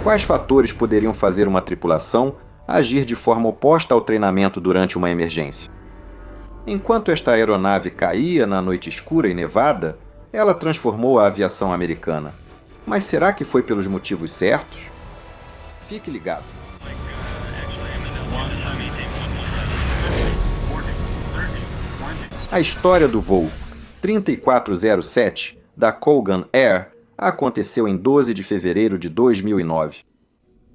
Quais fatores poderiam fazer uma tripulação agir de forma oposta ao treinamento durante uma emergência? Enquanto esta aeronave caía na noite escura e nevada, ela transformou a aviação americana. Mas será que foi pelos motivos certos? Fique ligado. A história do voo 3407 da Colgan Air aconteceu em 12 de fevereiro de 2009.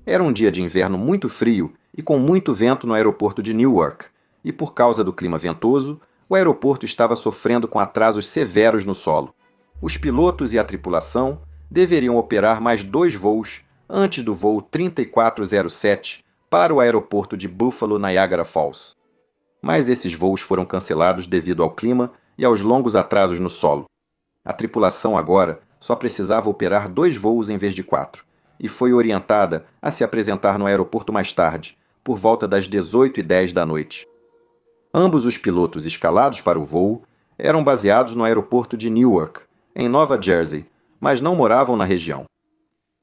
Era um dia de inverno muito frio e com muito vento no aeroporto de Newark, e por causa do clima ventoso, o aeroporto estava sofrendo com atrasos severos no solo. Os pilotos e a tripulação deveriam operar mais 2 voos antes do voo 3407 para o aeroporto de Buffalo, Niagara Falls. Mas esses voos foram cancelados devido ao clima e aos longos atrasos no solo. A tripulação agora só precisava operar 2 voos em vez de 4, e foi orientada a se apresentar no aeroporto mais tarde, por volta das 18h10 da noite. Ambos os pilotos escalados para o voo eram baseados no aeroporto de Newark, em Nova Jersey, mas não moravam na região.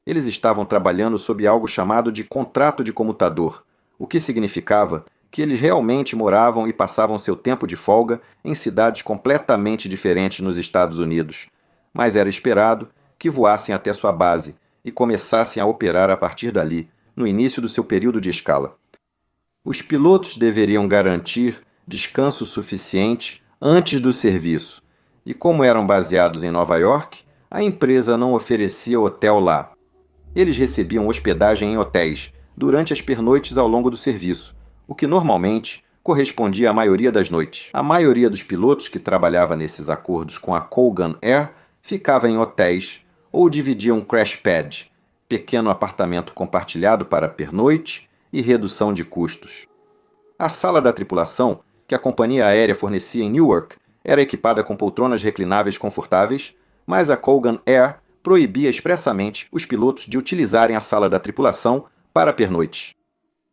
Eles estavam trabalhando sob algo chamado de contrato de comutador, o que significava que eles realmente moravam e passavam seu tempo de folga em cidades completamente diferentes nos Estados Unidos, mas era esperado que voassem até sua base e começassem a operar a partir dali, no início do seu período de escala. Os pilotos deveriam garantir descanso suficiente antes do serviço, e como eram baseados em Nova York, a empresa não oferecia hotel lá. Eles recebiam hospedagem em hotéis durante as pernoites ao longo do serviço, o que normalmente correspondia à maioria das noites. A maioria dos pilotos que trabalhava nesses acordos com a Colgan Air ficava em hotéis ou dividia um crash pad, pequeno apartamento compartilhado para pernoite e redução de custos. A sala da tripulação, que a companhia aérea fornecia em Newark, era equipada com poltronas reclináveis confortáveis, mas a Colgan Air proibia expressamente os pilotos de utilizarem a sala da tripulação para pernoites.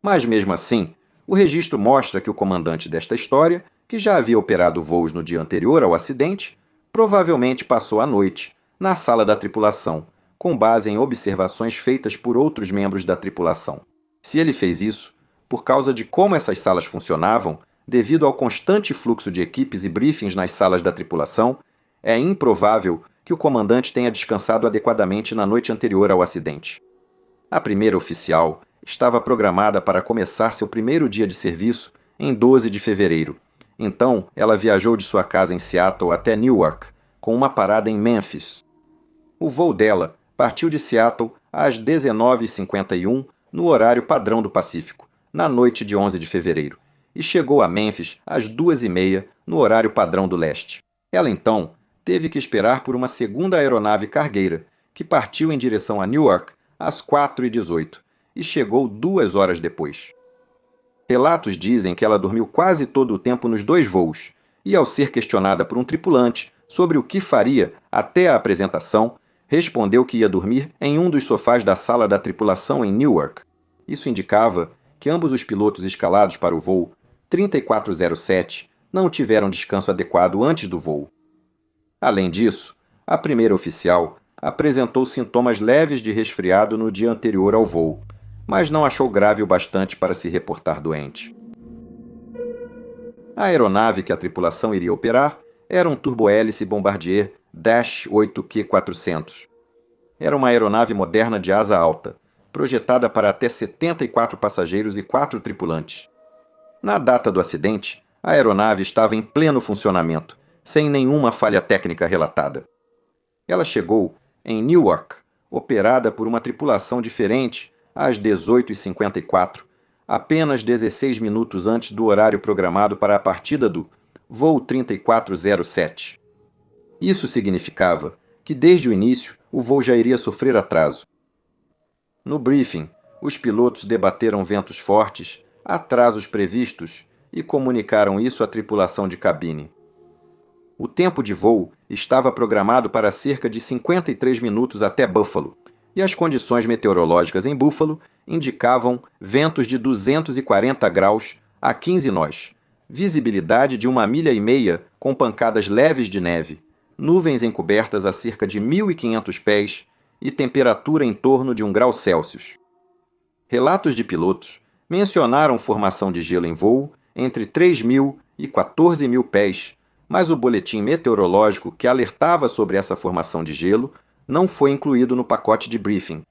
Mas mesmo assim, o registro mostra que o comandante desta história, que já havia operado voos no dia anterior ao acidente, provavelmente passou a noite na sala da tripulação, com base em observações feitas por outros membros da tripulação. Se ele fez isso, por causa de como essas salas funcionavam, devido ao constante fluxo de equipes e briefings nas salas da tripulação, é improvável que o comandante tenha descansado adequadamente na noite anterior ao acidente. A primeira oficial estava programada para começar seu primeiro dia de serviço em 12 de fevereiro. Então, ela viajou de sua casa em Seattle até Newark, com uma parada em Memphis. O voo dela partiu de Seattle às 19h51 no horário padrão do Pacífico, na noite de 11 de fevereiro, e chegou a Memphis às 2h30 no horário padrão do leste. Ela então teve que esperar por uma segunda aeronave cargueira, que partiu em direção a Newark às 4h18 e chegou 2 horas depois. Relatos dizem que ela dormiu quase todo o tempo nos 2 voos, e ao ser questionada por um tripulante sobre o que faria até a apresentação, respondeu que ia dormir em um dos sofás da sala da tripulação em Newark. Isso indicava que ambos os pilotos escalados para o voo 3407 não tiveram descanso adequado antes do voo. Além disso, a primeira oficial apresentou sintomas leves de resfriado no dia anterior ao voo, mas não achou grave o bastante para se reportar doente. A aeronave que a tripulação iria operar era um turbohélice Bombardier Dash 8Q400. Era uma aeronave moderna de asa alta, projetada para até 74 passageiros e 4 tripulantes. Na data do acidente, a aeronave estava em pleno funcionamento, sem nenhuma falha técnica relatada. Ela chegou em Newark, operada por uma tripulação diferente, às 18h54, apenas 16 minutos antes do horário programado para a partida do voo 3407. Isso significava que, desde o início, o voo já iria sofrer atraso. No briefing, os pilotos debateram ventos fortes, atrasos previstos e comunicaram isso à tripulação de cabine. O tempo de voo estava programado para cerca de 53 minutos até Buffalo, e as condições meteorológicas em Buffalo indicavam ventos de 240 graus a 15 nós, visibilidade de 1,5 milha com pancadas leves de neve, nuvens encobertas a cerca de 1.500 pés e temperatura em torno de 1 grau Celsius. Relatos de pilotos mencionaram formação de gelo em voo entre 3.000 e 14.000 pés, mas o boletim meteorológico que alertava sobre essa formação de gelo não foi incluído no pacote de briefing.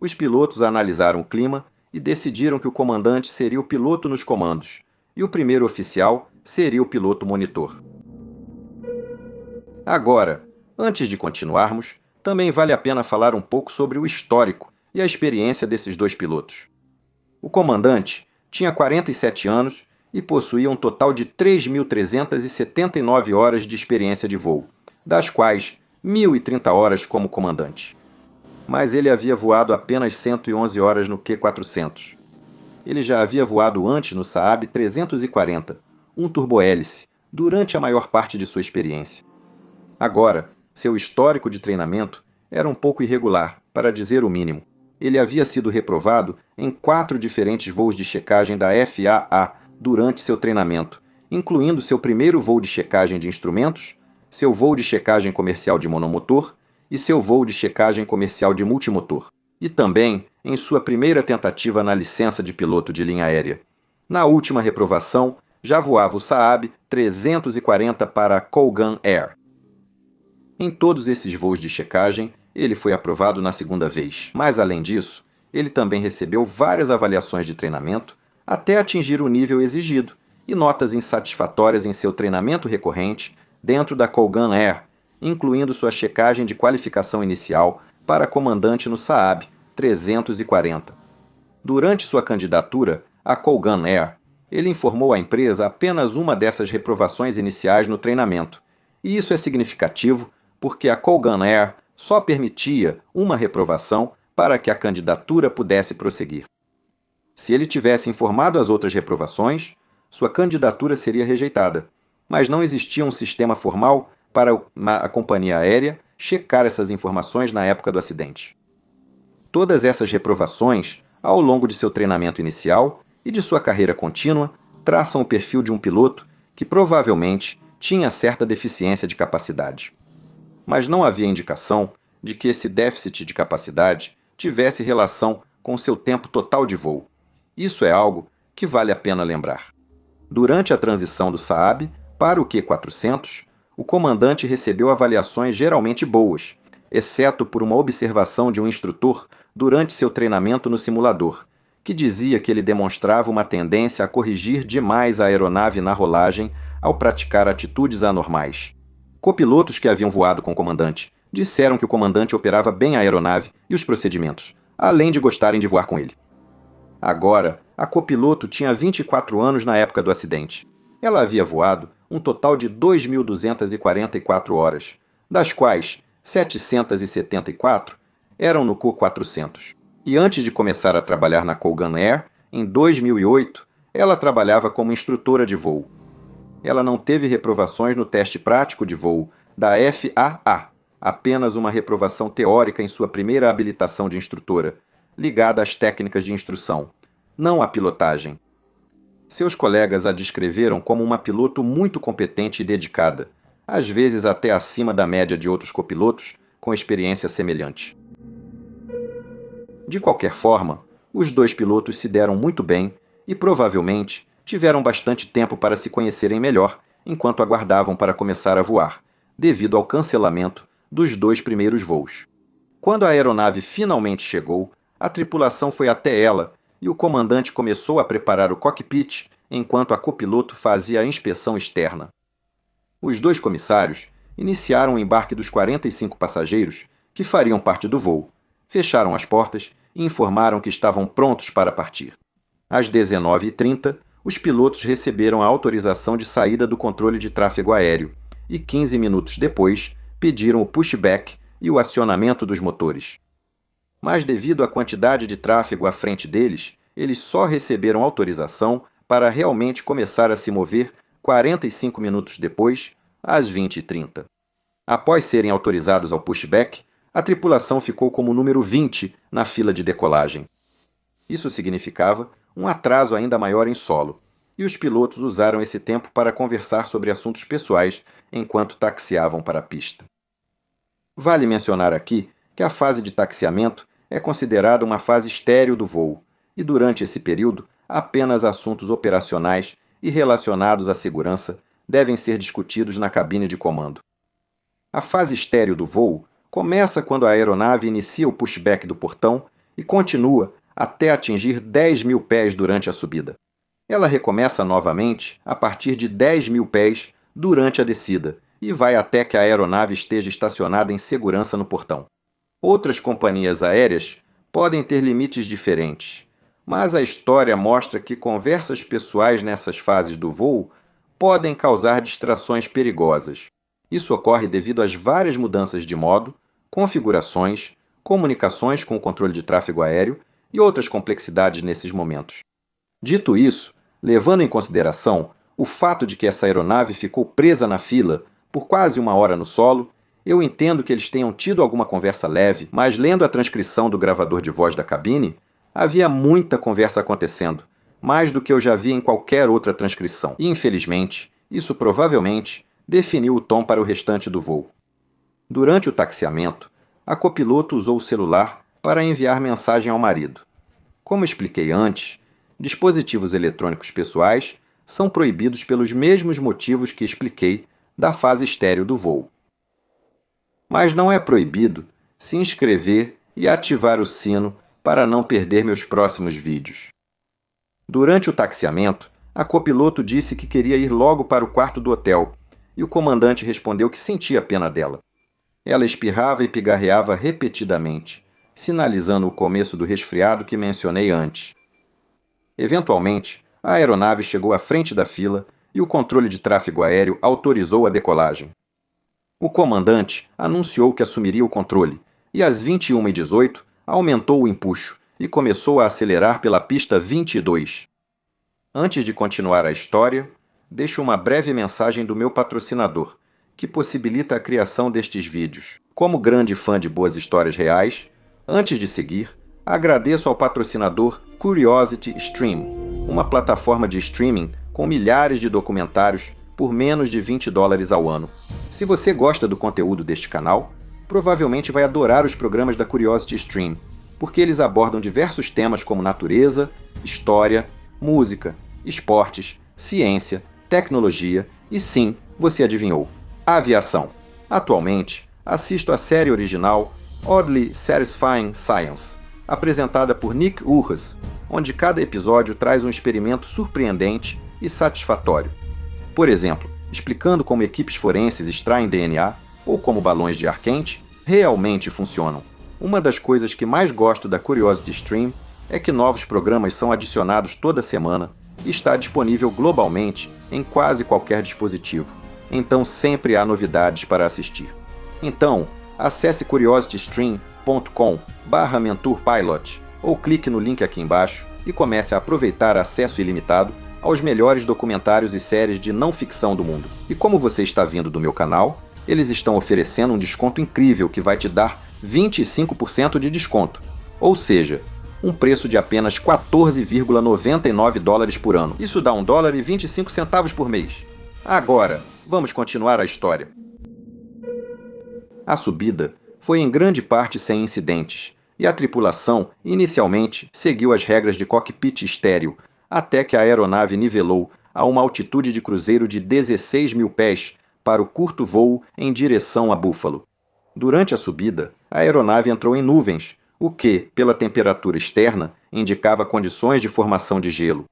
Os pilotos analisaram o clima e decidiram que o comandante seria o piloto nos comandos, e o primeiro oficial seria o piloto monitor. Agora, antes de continuarmos, também vale a pena falar um pouco sobre o histórico e a experiência desses dois pilotos. O comandante tinha 47 anos e possuía um total de 3.379 horas de experiência de voo, das quais 1.030 horas como comandante. Mas ele havia voado apenas 111 horas no Q400. Ele já havia voado antes no Saab 340, um turbohélice, durante a maior parte de sua experiência. Agora, seu histórico de treinamento era um pouco irregular, para dizer o mínimo. Ele havia sido reprovado em 4 diferentes voos de checagem da FAA durante seu treinamento, incluindo seu primeiro voo de checagem de instrumentos, seu voo de checagem comercial de monomotor e seu voo de checagem comercial de multimotor, e também em sua primeira tentativa na licença de piloto de linha aérea. Na última reprovação, já voava o Saab 340 para a Colgan Air. Em todos esses voos de checagem, ele foi aprovado na segunda vez, mas além disso, ele também recebeu várias avaliações de treinamento até atingir o nível exigido e notas insatisfatórias em seu treinamento recorrente dentro da Colgan Air, incluindo sua checagem de qualificação inicial para comandante no Saab 340. Durante sua candidatura à Colgan Air, ele informou à empresa apenas uma dessas reprovações iniciais no treinamento, e isso é significativo porque a Colgan Air só permitia uma reprovação para que a candidatura pudesse prosseguir. Se ele tivesse informado as outras reprovações, sua candidatura seria rejeitada, mas não existia um sistema formal para a companhia aérea checar essas informações na época do acidente. Todas essas reprovações, ao longo de seu treinamento inicial e de sua carreira contínua, traçam o perfil de um piloto que provavelmente tinha certa deficiência de capacidade. Mas não havia indicação de que esse déficit de capacidade tivesse relação com seu tempo total de voo. Isso é algo que vale a pena lembrar. Durante a transição do Saab para o Q400, o comandante recebeu avaliações geralmente boas, exceto por uma observação de um instrutor durante seu treinamento no simulador, que dizia que ele demonstrava uma tendência a corrigir demais a aeronave na rolagem ao praticar atitudes anormais. Copilotos que haviam voado com o comandante disseram que o comandante operava bem a aeronave e os procedimentos, além de gostarem de voar com ele. Agora, a copiloto tinha 24 anos na época do acidente. Ela havia voado um total de 2.244 horas, das quais 774 eram no Q400. E antes de começar a trabalhar na Colgan Air, em 2008, ela trabalhava como instrutora de voo. Ela não teve reprovações no teste prático de voo da FAA, apenas uma reprovação teórica em sua primeira habilitação de instrutora, ligada às técnicas de instrução, não à pilotagem. Seus colegas a descreveram como uma piloto muito competente e dedicada, às vezes até acima da média de outros copilotos com experiência semelhante. De qualquer forma, os dois pilotos se deram muito bem e provavelmente tiveram bastante tempo para se conhecerem melhor enquanto aguardavam para começar a voar, devido ao cancelamento dos 2 primeiros voos. Quando a aeronave finalmente chegou, a tripulação foi até ela e o comandante começou a preparar o cockpit enquanto a copiloto fazia a inspeção externa. Os 2 comissários iniciaram o embarque dos 45 passageiros que fariam parte do voo, fecharam as portas e informaram que estavam prontos para partir. Às 19h30, os pilotos receberam a autorização de saída do controle de tráfego aéreo e 15 minutos depois pediram o pushback e o acionamento dos motores. Mas devido à quantidade de tráfego à frente deles, eles só receberam autorização para realmente começar a se mover 45 minutos depois, às 20h30. Após serem autorizados ao pushback, a tripulação ficou como número 20 na fila de decolagem. Isso significava um atraso ainda maior em solo, e os pilotos usaram esse tempo para conversar sobre assuntos pessoais enquanto taxiavam para a pista. Vale mencionar aqui que a fase de taxiamento é considerada uma fase estéril do voo, e durante esse período, apenas assuntos operacionais e relacionados à segurança devem ser discutidos na cabine de comando. A fase estéreo do voo começa quando a aeronave inicia o pushback do portão e continua até atingir 10.000 pés durante a subida. Ela recomeça novamente a partir de 10.000 pés durante a descida e vai até que a aeronave esteja estacionada em segurança no portão. Outras companhias aéreas podem ter limites diferentes, mas a história mostra que conversas pessoais nessas fases do voo podem causar distrações perigosas. Isso ocorre devido às várias mudanças de modo, configurações, comunicações com o controle de tráfego aéreo e outras complexidades nesses momentos. Dito isso, levando em consideração o fato de que essa aeronave ficou presa na fila por quase 1 hora no solo, eu entendo que eles tenham tido alguma conversa leve, mas lendo a transcrição do gravador de voz da cabine, havia muita conversa acontecendo, mais do que eu já vi em qualquer outra transcrição. E, infelizmente, isso provavelmente definiu o tom para o restante do voo. Durante o taxiamento, a copiloto usou o celular para enviar mensagem ao marido. Como expliquei antes, dispositivos eletrônicos pessoais são proibidos pelos mesmos motivos que expliquei da fase estéreo do voo. Mas não é proibido se inscrever e ativar o sino para não perder meus próximos vídeos. Durante o taxiamento, a copiloto disse que queria ir logo para o quarto do hotel, e o comandante respondeu que sentia pena dela. Ela espirrava e pigarreava repetidamente, sinalizando o começo do resfriado que mencionei antes. Eventualmente, a aeronave chegou à frente da fila e o controle de tráfego aéreo autorizou a decolagem. O comandante anunciou que assumiria o controle e, às 21h18, aumentou o empuxo e começou a acelerar pela pista 22. Antes de continuar a história, deixo uma breve mensagem do meu patrocinador, que possibilita a criação destes vídeos. Como grande fã de boas histórias reais, antes de seguir, agradeço ao patrocinador Curiosity Stream, uma plataforma de streaming com milhares de documentários por menos de $20 ao ano. Se você gosta do conteúdo deste canal, provavelmente vai adorar os programas da Curiosity Stream, porque eles abordam diversos temas como natureza, história, música, esportes, ciência, tecnologia e, sim, você adivinhou, aviação. Atualmente, assisto a série original Oddly Satisfying Science, apresentada por Nick Urras, onde cada episódio traz um experimento surpreendente e satisfatório. Por exemplo, explicando como equipes forenses extraem DNA ou como balões de ar quente realmente funcionam. Uma das coisas que mais gosto da Curiosity Stream é que novos programas são adicionados toda semana e está disponível globalmente em quase qualquer dispositivo. Então sempre há novidades para assistir. Então, acesse curiositystream.com/mentorpilot ou clique no link aqui embaixo e comece a aproveitar acesso ilimitado aos melhores documentários e séries de não ficção do mundo. E como você está vindo do meu canal, eles estão oferecendo um desconto incrível que vai te dar 25% de desconto, ou seja, um preço de apenas $14,99 por ano. Isso dá $1,25 por mês. Agora, vamos continuar a história. A subida foi em grande parte sem incidentes, e a tripulação, inicialmente, seguiu as regras de cockpit estéreo, até que a aeronave nivelou a uma altitude de cruzeiro de 16.000 pés para o curto voo em direção a Buffalo. Durante a subida, a aeronave entrou em nuvens, o que, pela temperatura externa, indicava condições de formação de gelo.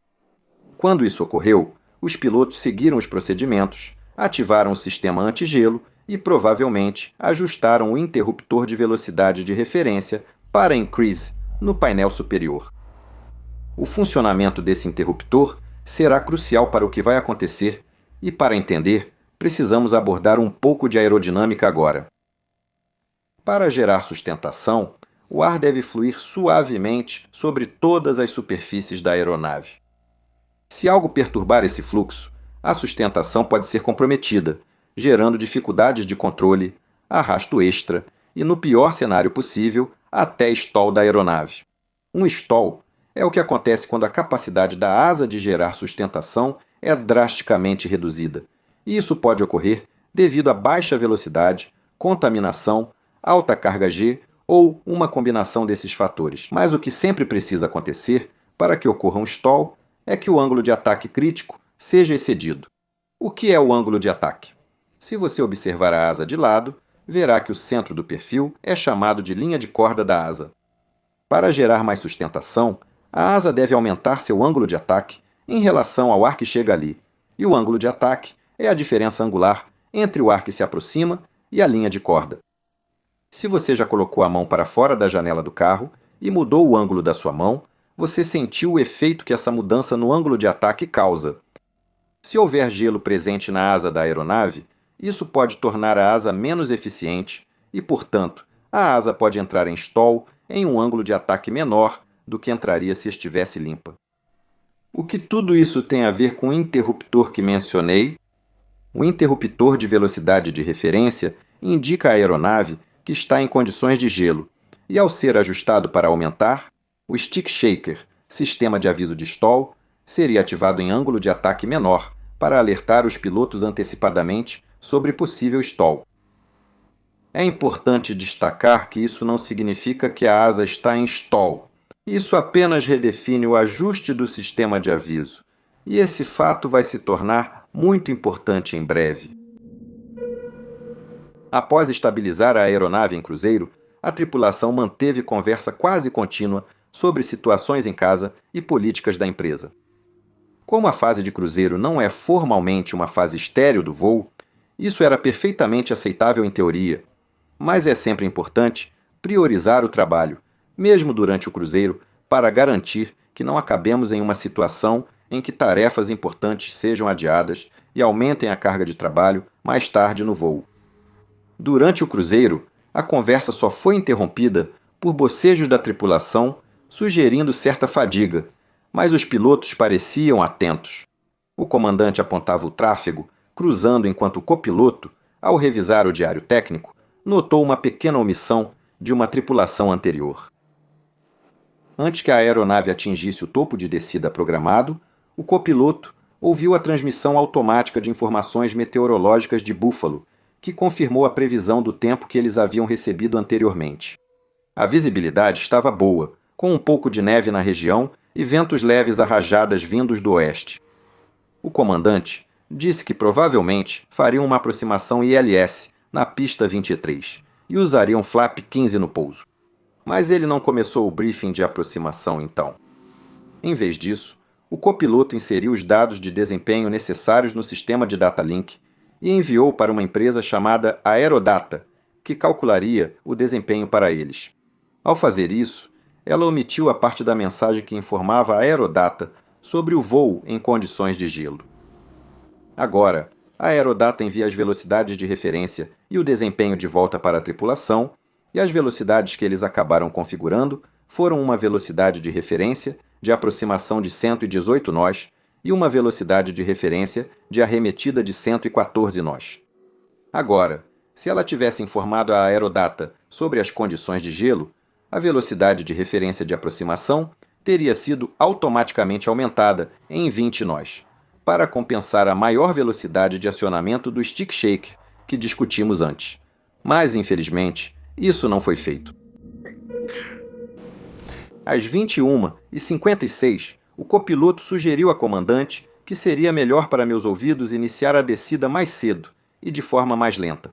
Quando isso ocorreu, os pilotos seguiram os procedimentos, ativaram o sistema antigelo e provavelmente ajustaram o interruptor de velocidade de referência para increase no painel superior. O funcionamento desse interruptor será crucial para o que vai acontecer e, para entender, precisamos abordar um pouco de aerodinâmica agora. Para gerar sustentação, o ar deve fluir suavemente sobre todas as superfícies da aeronave. Se algo perturbar esse fluxo, a sustentação pode ser comprometida, gerando dificuldades de controle, arrasto extra e, no pior cenário possível, até stall da aeronave. Um stall é o que acontece quando a capacidade da asa de gerar sustentação é drasticamente reduzida, e isso pode ocorrer devido a baixa velocidade, contaminação, alta carga G ou uma combinação desses fatores. Mas o que sempre precisa acontecer para que ocorra um stall é que o ângulo de ataque crítico seja excedido. O que é o ângulo de ataque? Se você observar a asa de lado, verá que o centro do perfil é chamado de linha de corda da asa. Para gerar mais sustentação, a asa deve aumentar seu ângulo de ataque em relação ao ar que chega ali, e o ângulo de ataque é a diferença angular entre o ar que se aproxima e a linha de corda. Se você já colocou a mão para fora da janela do carro e mudou o ângulo da sua mão, você sentiu o efeito que essa mudança no ângulo de ataque causa. Se houver gelo presente na asa da aeronave, isso pode tornar a asa menos eficiente e, portanto, a asa pode entrar em stall em um ângulo de ataque menor do que entraria se estivesse limpa. O que tudo isso tem a ver com o interruptor que mencionei? O interruptor de velocidade de referência indica à aeronave que está em condições de gelo, e ao ser ajustado para aumentar, o stick shaker, sistema de aviso de stall, seria ativado em ângulo de ataque menor para alertar os pilotos antecipadamente sobre possível stall. É importante destacar que isso não significa que a asa está em stall. Isso apenas redefine o ajuste do sistema de aviso, e esse fato vai se tornar muito importante em breve. Após estabilizar a aeronave em cruzeiro, a tripulação manteve conversa quase contínua sobre situações em casa e políticas da empresa. Como a fase de cruzeiro não é formalmente uma fase estéril do voo, isso era perfeitamente aceitável em teoria, mas é sempre importante priorizar o trabalho, mesmo durante o cruzeiro, para garantir que não acabemos em uma situação em que tarefas importantes sejam adiadas e aumentem a carga de trabalho mais tarde no voo. Durante o cruzeiro, a conversa só foi interrompida por bocejos da tripulação sugerindo certa fadiga, mas os pilotos pareciam atentos. O comandante apontava o tráfego, cruzando enquanto o copiloto, ao revisar o diário técnico, notou uma pequena omissão de uma tripulação anterior. Antes que a aeronave atingisse o topo de descida programado, o copiloto ouviu a transmissão automática de informações meteorológicas de Buffalo, que confirmou a previsão do tempo que eles haviam recebido anteriormente. A visibilidade estava boa, com um pouco de neve na região e ventos leves a rajadas vindos do oeste. O comandante disse que provavelmente fariam uma aproximação ILS na pista 23 e usariam flap 15 no pouso. Mas ele não começou o briefing de aproximação então. Em vez disso, o copiloto inseriu os dados de desempenho necessários no sistema de datalink e enviou para uma empresa chamada Aerodata, que calcularia o desempenho para eles. Ao fazer isso, ela omitiu a parte da mensagem que informava a Aerodata sobre o voo em condições de gelo. Agora, a Aerodata envia as velocidades de referência e o desempenho de volta para a tripulação, e as velocidades que eles acabaram configurando foram uma velocidade de referência de aproximação de 118 nós e uma velocidade de referência de arremetida de 114 nós. Agora, se ela tivesse informado a Aerodata sobre as condições de gelo, a velocidade de referência de aproximação teria sido automaticamente aumentada em 20 nós, para compensar a maior velocidade de acionamento do stick shaker que discutimos antes. Mas, infelizmente, isso não foi feito. Às 21h56, o copiloto sugeriu à comandante que seria melhor para meus ouvidos iniciar a descida mais cedo e de forma mais lenta.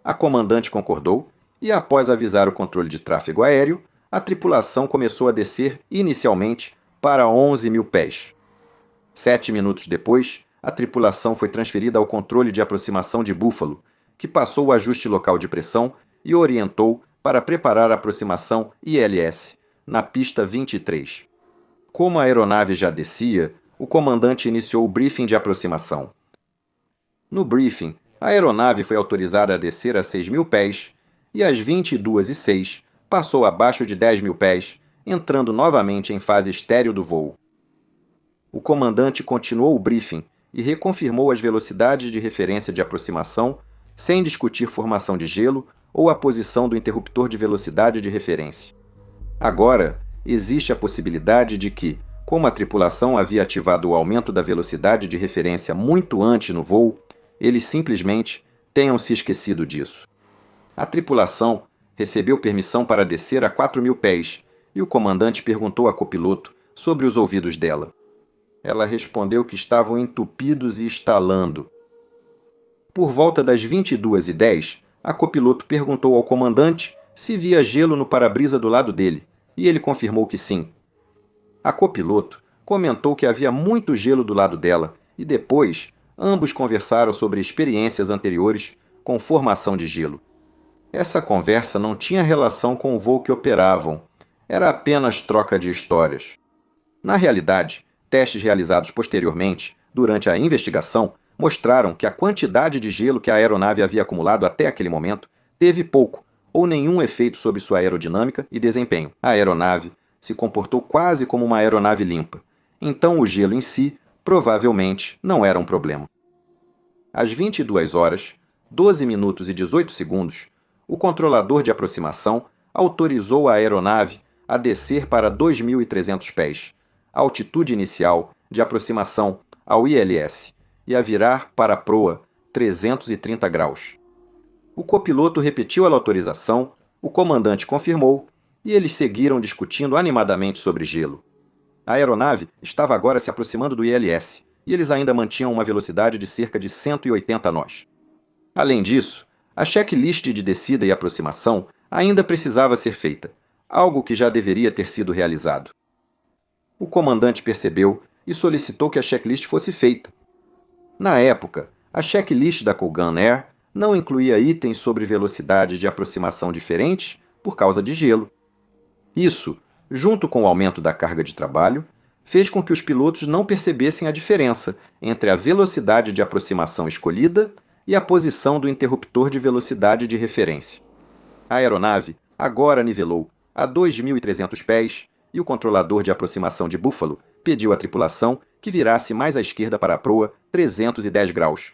A comandante concordou e, após avisar o controle de tráfego aéreo, a tripulação começou a descer inicialmente para 11.000 pés. 7 minutos depois, a tripulação foi transferida ao controle de aproximação de Buffalo, que passou o ajuste local de pressão e orientou para preparar a aproximação ILS, na pista 23. Como a aeronave já descia, o comandante iniciou o briefing de aproximação. No briefing, a aeronave foi autorizada a descer a 6.000 pés e às 22h06 passou abaixo de 10.000 pés, entrando novamente em fase estéril do voo. O comandante continuou o briefing e reconfirmou as velocidades de referência de aproximação sem discutir formação de gelo ou a posição do interruptor de velocidade de referência. Agora, existe a possibilidade de que, como a tripulação havia ativado o aumento da velocidade de referência muito antes no voo, eles simplesmente tenham se esquecido disso. A tripulação recebeu permissão para descer a 4.000 pés e o comandante perguntou a copiloto sobre os ouvidos dela. Ela respondeu que estavam entupidos e estalando. Por volta das 22h10, a copiloto perguntou ao comandante se via gelo no para-brisa do lado dele, e ele confirmou que sim. A copiloto comentou que havia muito gelo do lado dela, e depois ambos conversaram sobre experiências anteriores com formação de gelo. Essa conversa não tinha relação com o voo que operavam, era apenas troca de histórias. Na realidade, testes realizados posteriormente, durante a investigação, mostraram que a quantidade de gelo que a aeronave havia acumulado até aquele momento teve pouco ou nenhum efeito sobre sua aerodinâmica e desempenho. A aeronave se comportou quase como uma aeronave limpa, então o gelo em si provavelmente não era um problema. Às 22 horas, 12 minutos e 18 segundos, o controlador de aproximação autorizou a aeronave a descer para 2.300 pés, a altitude inicial de aproximação ao ILS, e a virar para a proa 330 graus. O copiloto repetiu a autorização, o comandante confirmou, e eles seguiram discutindo animadamente sobre gelo. A aeronave estava agora se aproximando do ILS, e eles ainda mantinham uma velocidade de cerca de 180 nós. Além disso, a checklist de descida e aproximação ainda precisava ser feita, algo que já deveria ter sido realizado. O comandante percebeu e solicitou que a checklist fosse feita. Na época, a checklist da Colgan Air não incluía itens sobre velocidade de aproximação diferentes por causa de gelo. Isso, junto com o aumento da carga de trabalho, fez com que os pilotos não percebessem a diferença entre a velocidade de aproximação escolhida e a posição do interruptor de velocidade de referência. A aeronave agora nivelou a 2.300 pés e o controlador de aproximação de Buffalo pediu à tripulação que virasse mais à esquerda para a proa 310 graus.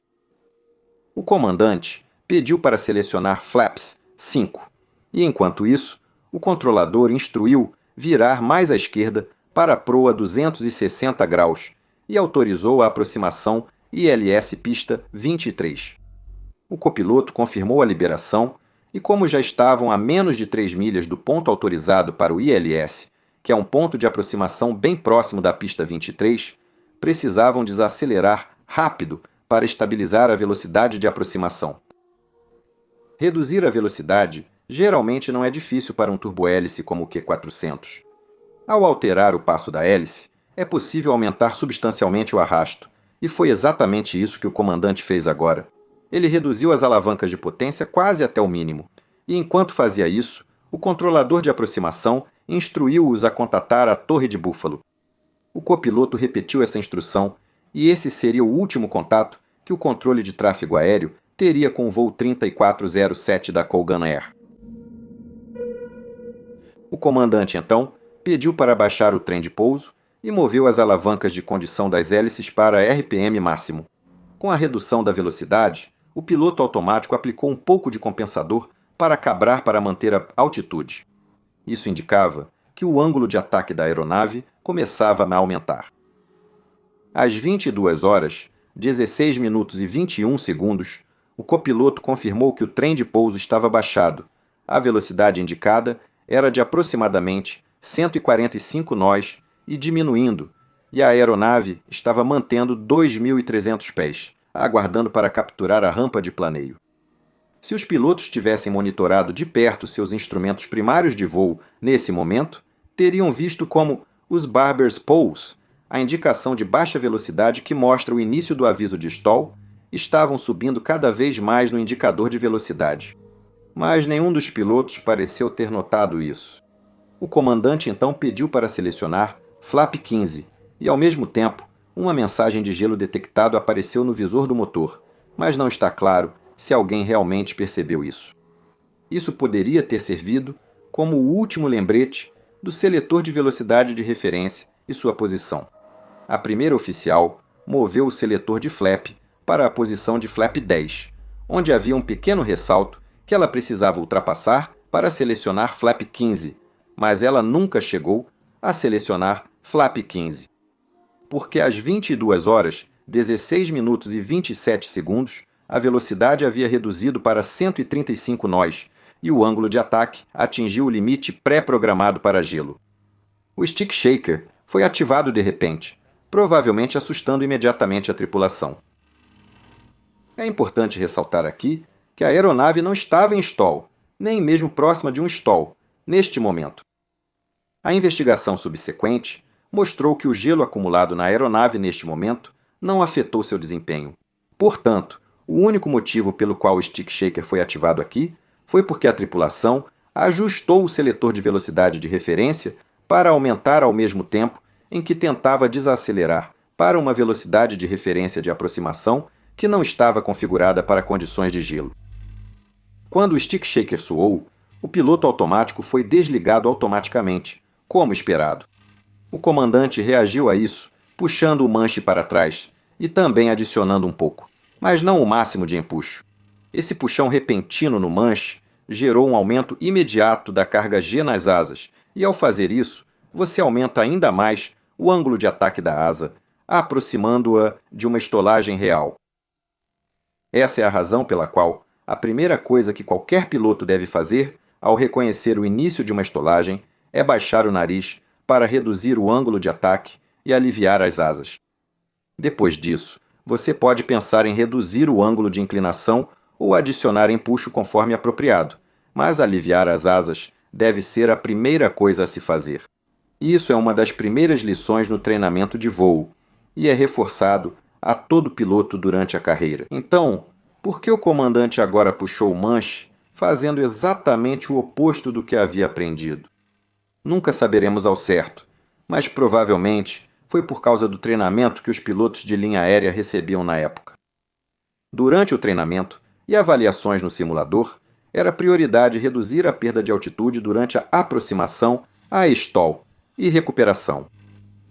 O comandante pediu para selecionar flaps 5, e enquanto isso, o controlador instruiu virar mais à esquerda para a proa 260 graus e autorizou a aproximação ILS pista 23. O copiloto confirmou a liberação e, como já estavam a menos de 3 milhas do ponto autorizado para o ILS, que é um ponto de aproximação bem próximo da pista 23, precisavam desacelerar rápido para estabilizar a velocidade de aproximação. Reduzir a velocidade geralmente não é difícil para um turbohélice como o Q400. Ao alterar o passo da hélice, é possível aumentar substancialmente o arrasto, e foi exatamente isso que o comandante fez agora. Ele reduziu as alavancas de potência quase até o mínimo, e enquanto fazia isso, o controlador de aproximação instruiu-os a contatar a Torre de Buffalo. O copiloto repetiu essa instrução, e esse seria o último contato que o controle de tráfego aéreo teria com o voo 3407 da Colgan Air. O comandante, então, pediu para baixar o trem de pouso e moveu as alavancas de condição das hélices para RPM máximo. Com a redução da velocidade, o piloto automático aplicou um pouco de compensador para cabrar para manter a altitude. Isso indicava que o ângulo de ataque da aeronave começava a aumentar. Às 22 horas, 16 minutos e 21 segundos, o copiloto confirmou que o trem de pouso estava baixado. A velocidade indicada era de aproximadamente 145 nós e diminuindo, e a aeronave estava mantendo 2.300 pés, aguardando para capturar a rampa de planeio. Se os pilotos tivessem monitorado de perto seus instrumentos primários de voo nesse momento, teriam visto como os Barber's Poles, a indicação de baixa velocidade que mostra o início do aviso de stall, estavam subindo cada vez mais no indicador de velocidade. Mas nenhum dos pilotos pareceu ter notado isso. O comandante então pediu para selecionar flap 15 e, ao mesmo tempo, uma mensagem de gelo detectado apareceu no visor do motor, mas não está claro se alguém realmente percebeu isso. Isso poderia ter servido como o último lembrete do seletor de velocidade de referência e sua posição. A primeira oficial moveu o seletor de flap para a posição de flap 10, onde havia um pequeno ressalto que ela precisava ultrapassar para selecionar flap 15, mas ela nunca chegou a selecionar flap 15. Porque às 22 horas, 16 minutos e 27 segundos, a velocidade havia reduzido para 135 nós e o ângulo de ataque atingiu o limite pré-programado para gelo. O stick shaker foi ativado de repente, provavelmente assustando imediatamente a tripulação. É importante ressaltar aqui que a aeronave não estava em stall, nem mesmo próxima de um stall, neste momento. A investigação subsequente mostrou que o gelo acumulado na aeronave neste momento não afetou seu desempenho. Portanto, o único motivo pelo qual o stick shaker foi ativado aqui foi porque a tripulação ajustou o seletor de velocidade de referência para aumentar ao mesmo tempo em que tentava desacelerar para uma velocidade de referência de aproximação que não estava configurada para condições de gelo. Quando o stick shaker soou, o piloto automático foi desligado automaticamente, como esperado. O comandante reagiu a isso, puxando o manche para trás e também adicionando um pouco, mas não o máximo de empuxo. Esse puxão repentino no manche gerou um aumento imediato da carga G nas asas, e ao fazer isso, você aumenta ainda mais o ângulo de ataque da asa, aproximando-a de uma estolagem real. Essa é a razão pela qual a primeira coisa que qualquer piloto deve fazer ao reconhecer o início de uma estolagem é baixar o nariz para reduzir o ângulo de ataque e aliviar as asas. Depois disso, você pode pensar em reduzir o ângulo de inclinação ou adicionar empuxo conforme apropriado, mas aliviar as asas deve ser a primeira coisa a se fazer. Isso é uma das primeiras lições no treinamento de voo e é reforçado a todo piloto durante a carreira. Então, por que o comandante agora puxou o manche, fazendo exatamente o oposto do que havia aprendido? Nunca saberemos ao certo, mas provavelmente foi por causa do treinamento que os pilotos de linha aérea recebiam na época. Durante o treinamento e avaliações no simulador, era prioridade reduzir a perda de altitude durante a aproximação a stall e recuperação.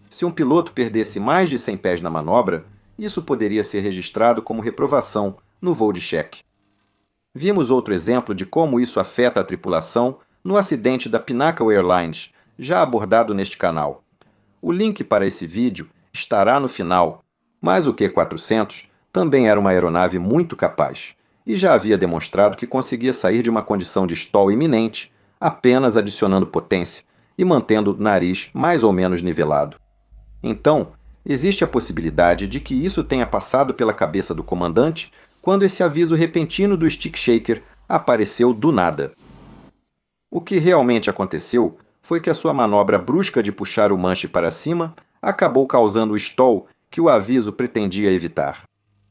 Se um piloto perdesse mais de 100 pés na manobra, isso poderia ser registrado como reprovação no voo de cheque. Vimos outro exemplo de como isso afeta a tripulação no acidente da Pinnacle Airlines, já abordado neste canal. O link para esse vídeo estará no final, mas o Q-400 também era uma aeronave muito capaz e já havia demonstrado que conseguia sair de uma condição de stall iminente apenas adicionando potência e mantendo o nariz mais ou menos nivelado. Então, existe a possibilidade de que isso tenha passado pela cabeça do comandante quando esse aviso repentino do stick shaker apareceu do nada. O que realmente aconteceu foi que a sua manobra brusca de puxar o manche para cima acabou causando o stall que o aviso pretendia evitar.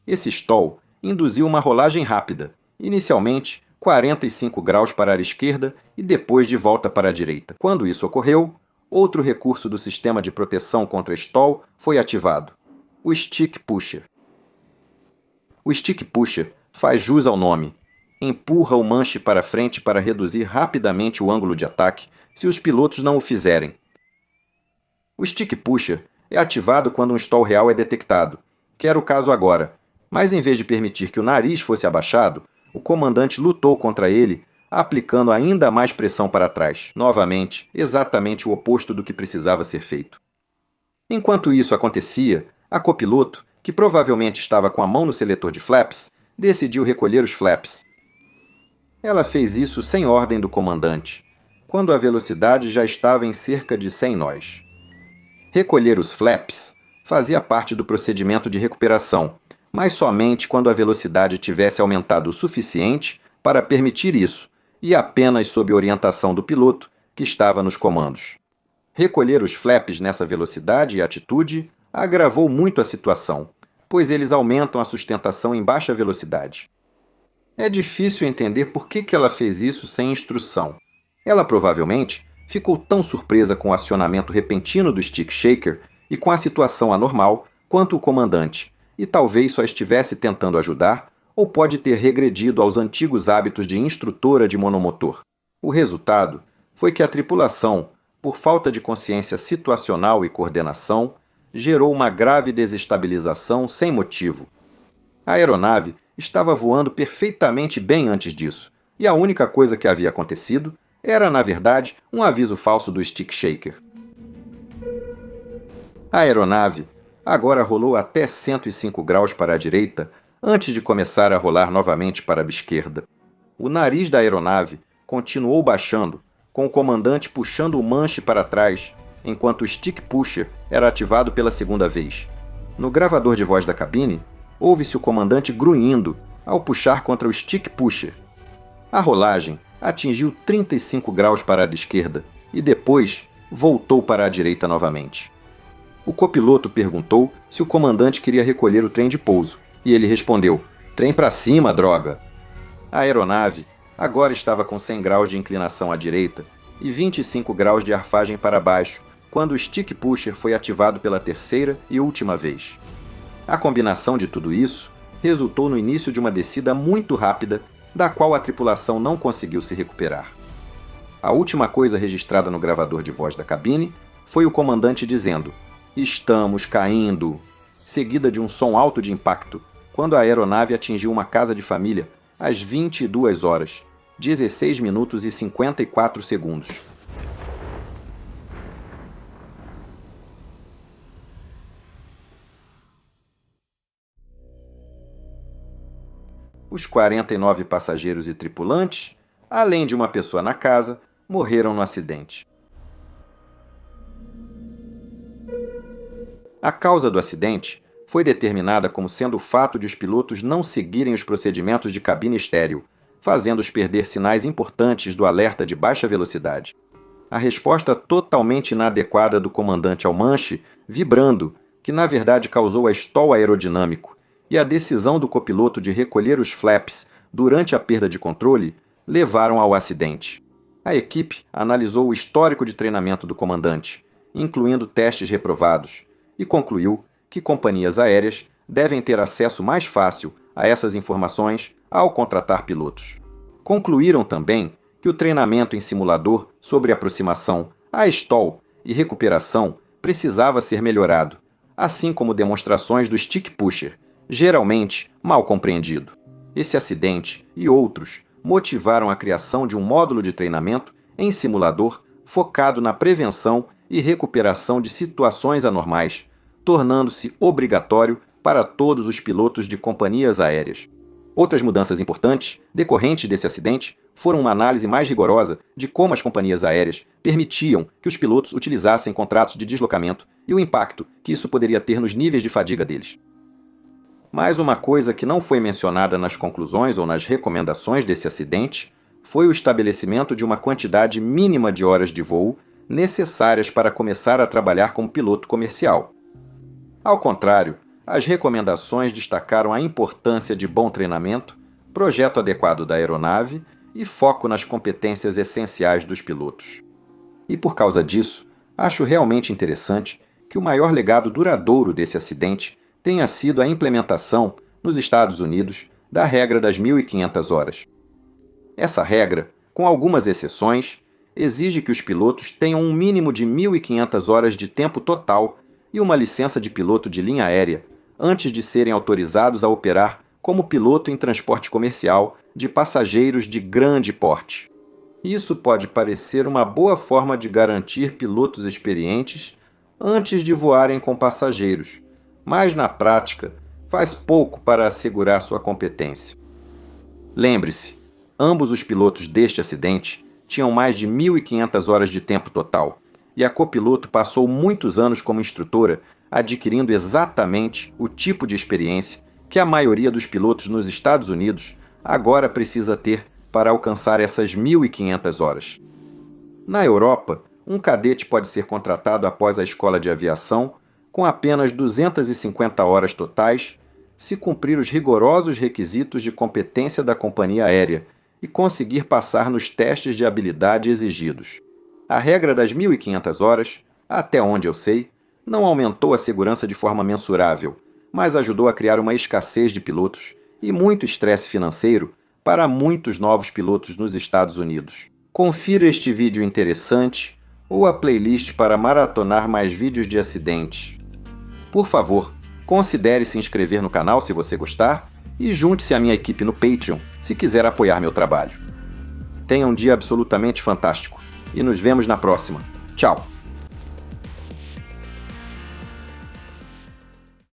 Esse stall induziu uma rolagem rápida, inicialmente 45 graus para a esquerda e depois de volta para a direita. Quando isso ocorreu, outro recurso do sistema de proteção contra stall foi ativado: o stick pusher. O stick pusher faz jus ao nome. Empurra o manche para frente para reduzir rapidamente o ângulo de ataque se os pilotos não o fizerem. O stick pusher é ativado quando um stall real é detectado, que era o caso agora, mas em vez de permitir que o nariz fosse abaixado, o comandante lutou contra ele, aplicando ainda mais pressão para trás. Novamente, exatamente o oposto do que precisava ser feito. Enquanto isso acontecia, a copiloto, que provavelmente estava com a mão no seletor de flaps, decidiu recolher os flaps. Ela fez isso sem ordem do comandante, quando a velocidade já estava em cerca de 100 nós. Recolher os flaps fazia parte do procedimento de recuperação, mas somente quando a velocidade tivesse aumentado o suficiente para permitir isso, e apenas sob orientação do piloto, que estava nos comandos. Recolher os flaps nessa velocidade e atitude agravou muito a situação, pois eles aumentam a sustentação em baixa velocidade. É difícil entender por que ela fez isso sem instrução. Ela provavelmente ficou tão surpresa com o acionamento repentino do stick shaker e com a situação anormal quanto o comandante, e talvez só estivesse tentando ajudar, ou pode ter regredido aos antigos hábitos de instrutora de monomotor. O resultado foi que a tripulação, por falta de consciência situacional e coordenação, gerou uma grave desestabilização sem motivo. A aeronave estava voando perfeitamente bem antes disso, e a única coisa que havia acontecido era, na verdade, um aviso falso do stick shaker. A aeronave agora rolou até 105 graus para a direita antes de começar a rolar novamente para a esquerda. O nariz da aeronave continuou baixando, com o comandante puxando o manche para trás enquanto o stick pusher era ativado pela segunda vez. No gravador de voz da cabine, ouve-se o comandante grunhindo ao puxar contra o stick pusher. A rolagem atingiu 35 graus para a esquerda e depois voltou para a direita novamente. O copiloto perguntou se o comandante queria recolher o trem de pouso, e ele respondeu: "Trem para cima, droga!" A aeronave agora estava com 100 graus de inclinação à direita e 25 graus de arfagem para baixo quando o stick pusher foi ativado pela terceira e última vez. A combinação de tudo isso resultou no início de uma descida muito rápida, da qual a tripulação não conseguiu se recuperar. A última coisa registrada no gravador de voz da cabine foi o comandante dizendo: "Estamos caindo", seguida de um som alto de impacto, quando a aeronave atingiu uma casa de família às 22 horas, 16 minutos e 54 segundos. Os 49 passageiros e tripulantes, além de uma pessoa na casa, morreram no acidente. A causa do acidente foi determinada como sendo o fato de os pilotos não seguirem os procedimentos de cabine estéril, fazendo-os perder sinais importantes do alerta de baixa velocidade. A resposta totalmente inadequada do comandante ao manche, vibrando, que na verdade causou a stall aerodinâmico, e a decisão do copiloto de recolher os flaps durante a perda de controle levaram ao acidente. A equipe analisou o histórico de treinamento do comandante, incluindo testes reprovados, e concluiu que companhias aéreas devem ter acesso mais fácil a essas informações ao contratar pilotos. Concluíram também que o treinamento em simulador sobre aproximação, a stall e recuperação precisava ser melhorado, assim como demonstrações do stick pusher, geralmente mal compreendido. Esse acidente e outros motivaram a criação de um módulo de treinamento em simulador focado na prevenção e recuperação de situações anormais, tornando-se obrigatório para todos os pilotos de companhias aéreas. Outras mudanças importantes decorrentes desse acidente foram uma análise mais rigorosa de como as companhias aéreas permitiam que os pilotos utilizassem contratos de deslocamento e o impacto que isso poderia ter nos níveis de fadiga deles. Mais uma coisa que não foi mencionada nas conclusões ou nas recomendações desse acidente foi o estabelecimento de uma quantidade mínima de horas de voo necessárias para começar a trabalhar como piloto comercial. Ao contrário, as recomendações destacaram a importância de bom treinamento, projeto adequado da aeronave e foco nas competências essenciais dos pilotos. E por causa disso, acho realmente interessante que o maior legado duradouro desse acidente tenha sido a implementação, nos Estados Unidos, da regra das 1.500 horas. Essa regra, com algumas exceções, exige que os pilotos tenham um mínimo de 1.500 horas de tempo total e uma licença de piloto de linha aérea antes de serem autorizados a operar como piloto em transporte comercial de passageiros de grande porte. Isso pode parecer uma boa forma de garantir pilotos experientes antes de voarem com passageiros, mas na prática faz pouco para assegurar sua competência. Lembre-se, ambos os pilotos deste acidente tinham mais de 1.500 horas de tempo total, e a copiloto passou muitos anos como instrutora, adquirindo exatamente o tipo de experiência que a maioria dos pilotos nos Estados Unidos agora precisa ter para alcançar essas 1.500 horas. Na Europa, um cadete pode ser contratado após a escola de aviação com apenas 250 horas totais, se cumprir os rigorosos requisitos de competência da companhia aérea e conseguir passar nos testes de habilidade exigidos. A regra das 1.500 horas, até onde eu sei, não aumentou a segurança de forma mensurável, mas ajudou a criar uma escassez de pilotos e muito estresse financeiro para muitos novos pilotos nos Estados Unidos. Confira este vídeo interessante ou a playlist para maratonar mais vídeos de acidentes. Por favor, considere se inscrever no canal se você gostar e junte-se à minha equipe no Patreon se quiser apoiar meu trabalho. Tenha um dia absolutamente fantástico e nos vemos na próxima. Tchau!